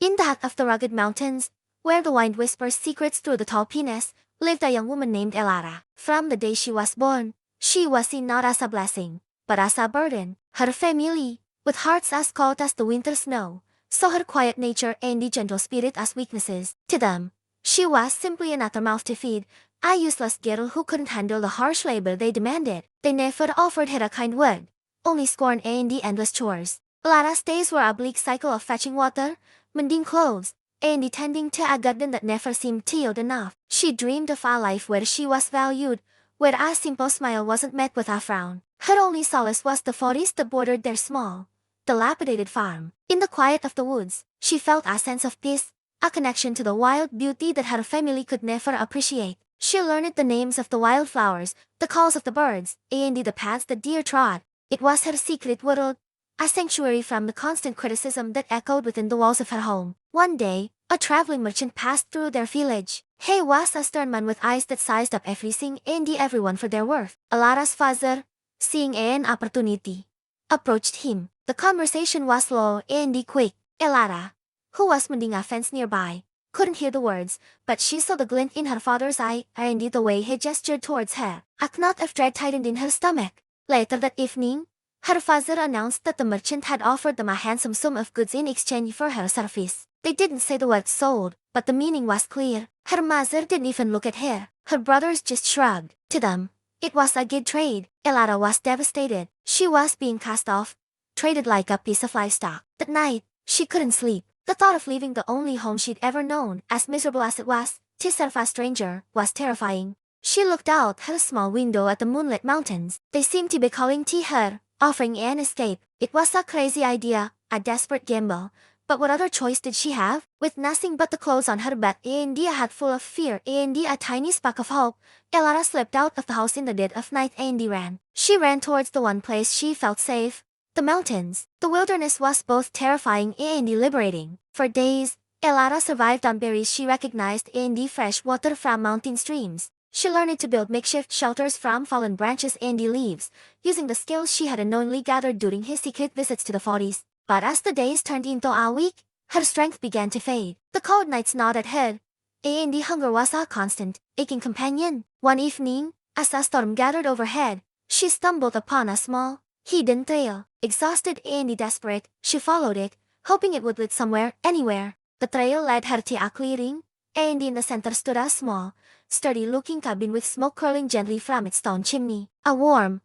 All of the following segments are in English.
In the heart of the rugged mountains, where the wind whispers secrets through the tall pines, lived a young woman named Elara. From the day she was born, she was seen not as a blessing, but as a burden. Her family, with hearts as cold as the winter snow, saw her quiet nature and the gentle spirit as weaknesses. To them, she was simply another mouth to feed, a useless girl who couldn't handle the harsh labor they demanded. They never offered her a kind word, only scorn and the endless chores. Elara's days were a bleak cycle of fetching water, mending clothes, and tending to a garden that never seemed to yield enough. She dreamed of a life where she was valued, where a simple smile wasn't met with a frown. Her only solace was the forest that bordered their small, dilapidated farm. In the quiet of the woods, she felt a sense of peace, a connection to the wild beauty that her family could never appreciate. She learned the names of the wildflowers, the calls of the birds, and the paths that deer trod. It was her secret world, a sanctuary from the constant criticism that echoed within the walls of her home. One day, a traveling merchant passed through their village. He was a stern man with eyes that sized up everything and everyone for their worth. Elara's father, seeing an opportunity, approached him. The conversation was low and quick. Elara, who was mending a fence nearby, couldn't hear the words, but she saw the glint in her father's eye and the way he gestured towards her. A knot of dread tightened in her stomach. Later that evening, her father announced that the merchant had offered them a handsome sum of goods in exchange for her service. They didn't say the word sold, but the meaning was clear. Her mother didn't even look at her. Her brothers just shrugged. To them, it was a good trade. Elara was devastated. She was being cast off, traded like a piece of livestock. That night, she couldn't sleep. The thought of leaving the only home she'd ever known, as miserable as it was, to serve a stranger, was terrifying. She looked out her small window at the moonlit mountains. They seemed to be calling to her, offering an escape. It was a crazy idea, a desperate gamble. But what other choice did she have? With nothing but the clothes on her bed and a hat full of fear and a tiny spark of hope, Elara slipped out of the house in the dead of night and ran. She ran towards the one place she felt safe, the mountains. The wilderness was both terrifying and liberating. For days, Elara survived on berries she recognized and the fresh water from mountain streams. She learned to build makeshift shelters from fallen branches and leaves, using the skills she had unknowingly gathered during his secret visits to the forest. But as the days turned into a week, her strength began to fade. The cold nights gnawed at her, and the hunger was a constant, aching companion. One evening, as a storm gathered overhead, she stumbled upon a small, hidden trail. Exhausted and desperate, she followed it, hoping it would lead somewhere, anywhere. The trail led her to a clearing, and in the center stood a small, sturdy-looking cabin with smoke curling gently from its stone chimney. A warm,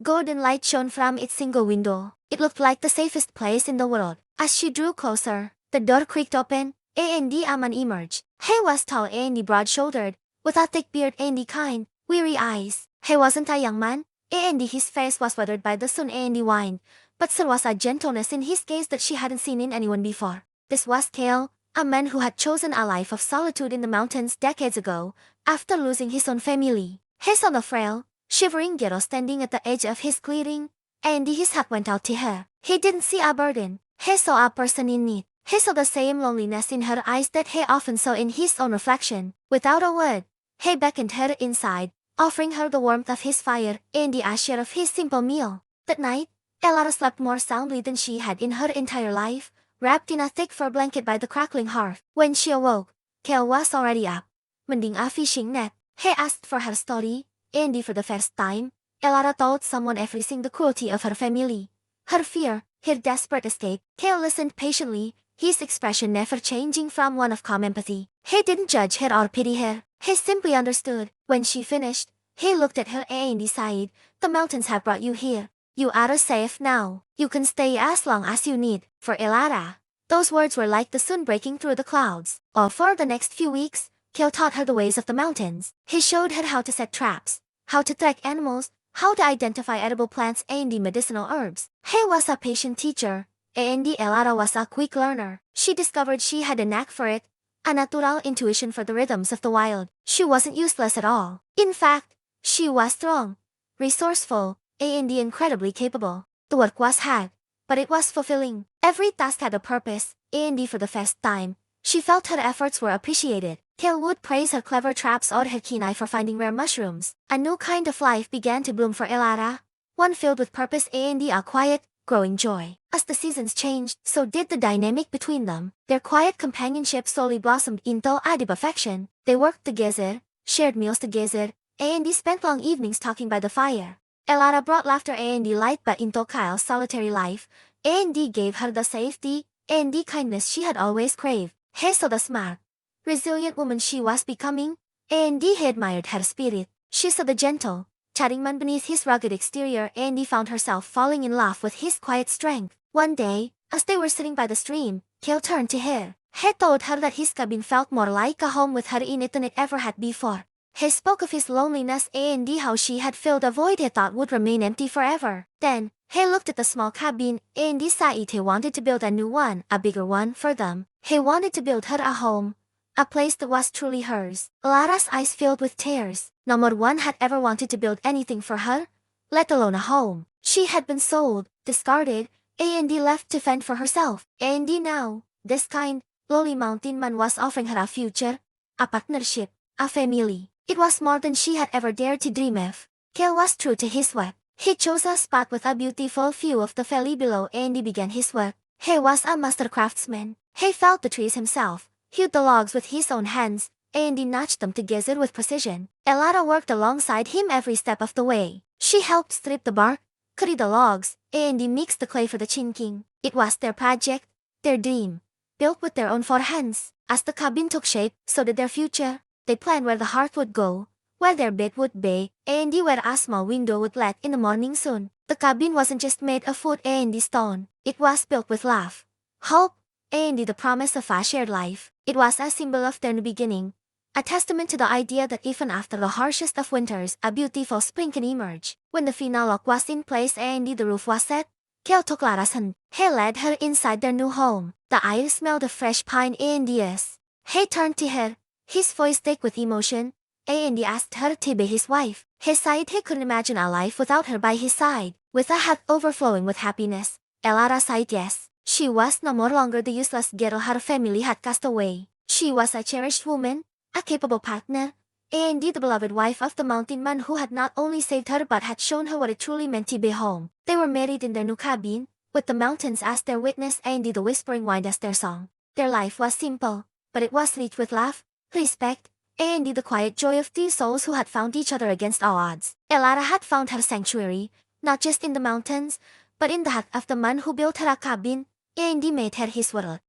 golden light shone from its single window. It looked like the safest place in the world. As she drew closer, the door creaked open, and a man emerged. He was tall and broad-shouldered, with a thick beard and kind, weary eyes. He wasn't a young man, and his face was weathered by the sun and the wind, but there was a gentleness in his gaze that she hadn't seen in anyone before. This was Kale, a man who had chosen a life of solitude in the mountains decades ago, after losing his own family. He saw the frail, shivering girl standing at the edge of his clearing, and his heart went out to her. He didn't see a burden. He saw a person in need. He saw the same loneliness in her eyes that he often saw in his own reflection. Without a word, he beckoned her inside, offering her the warmth of his fire and the share of his simple meal. That night, Elara slept more soundly than she had in her entire life, wrapped in a thick fur blanket by the crackling hearth. When she awoke, Kale was already up, mending a fishing net. He asked for her story, and for the first time, Elara told someone everything: the cruelty of her family, her fear, her desperate escape. Kale listened patiently, his expression never changing from one of calm empathy. He didn't judge her or pity her. He simply understood. When she finished, he looked at her and sighed. The mountains have brought you here. You are safe now. You can stay as long as you need. For Elara, those words were like the sun breaking through the clouds. For the next few weeks, Kale taught her the ways of the mountains. He showed her how to set traps, how to track animals, how to identify edible plants and the medicinal herbs. He was a patient teacher, and Elara was a quick learner. She discovered she had a knack for it, a natural intuition for the rhythms of the wild. She wasn't useless at all. In fact, she was strong, resourceful, and incredibly capable. The work was hard, but it was fulfilling. Every task had a purpose, and for the first time, she felt her efforts were appreciated. Kale would praise her clever traps or her keen eye for finding rare mushrooms. A new kind of life began to bloom for Elara, one filled with purpose and a quiet, growing joy. As the seasons changed, so did the dynamic between them. Their quiet companionship slowly blossomed into a deep affection. They worked together, shared meals together, and spent long evenings talking by the fire. Elara brought laughter and light back into Kyle's solitary life, and gave her the safety and the kindness she had always craved. He saw the smart, resilient woman she was becoming, and he admired her spirit. She saw the gentle, chatting man beneath his rugged exterior, and found herself falling in love with his quiet strength. One day, as they were sitting by the stream, Kale turned to her. He told her that his cabin felt more like a home with her in it than it ever had before. He spoke of his loneliness and how she had filled a void he thought would remain empty forever. Then, he looked at the small cabin and decided he wanted to build a new one, a bigger one for them. He wanted to build her a home, a place that was truly hers. Lara's eyes filled with tears. No one had ever wanted to build anything for her, let alone a home. She had been sold, discarded, and left to fend for herself. And now, this kind, lowly mountain man was offering her a future, a partnership, a family. It was more than she had ever dared to dream of. Kale was true to his word. He chose a spot with a beautiful view of the valley below and began his work. He was a master craftsman. He felled the trees himself, hewed the logs with his own hands, and notched them together with precision. Elara worked alongside him every step of the way. She helped strip the bark, cut the logs, and mixed the clay for the chinking. It was their project, their dream, built with their own 4 hands. As the cabin took shape, so did their future. They planned where the hearth would go, where their bed would be, and where a small window would let in the morning sun. The cabin wasn't just made of wood and stone. It was built with love, hope, and the promise of a shared life. It was a symbol of their new beginning, a testament to the idea that even after the harshest of winters, a beautiful spring can emerge. When the final lock was in place and the roof was set, Kale took Lara's hand. He led her inside their new home. The air smelled of fresh pine and yes. He turned to her, his voice thick with emotion, and asked her to be his wife. He sighed he couldn't imagine a life without her by his side. With a heart overflowing with happiness, Elara sighed yes. She was no more longer the useless girl her family had cast away. She was a cherished woman, a capable partner, and the beloved wife of the mountain man who had not only saved her but had shown her what it truly meant to be home. They were married in their new cabin, with the mountains as their witness and the whispering wind as their song. Their life was simple, but it was rich with love, respect, and the quiet joy of 2 souls who had found each other against all odds. Elara had found her sanctuary, not just in the mountains, but in the heart of the man who built her a cabin, and made her his world.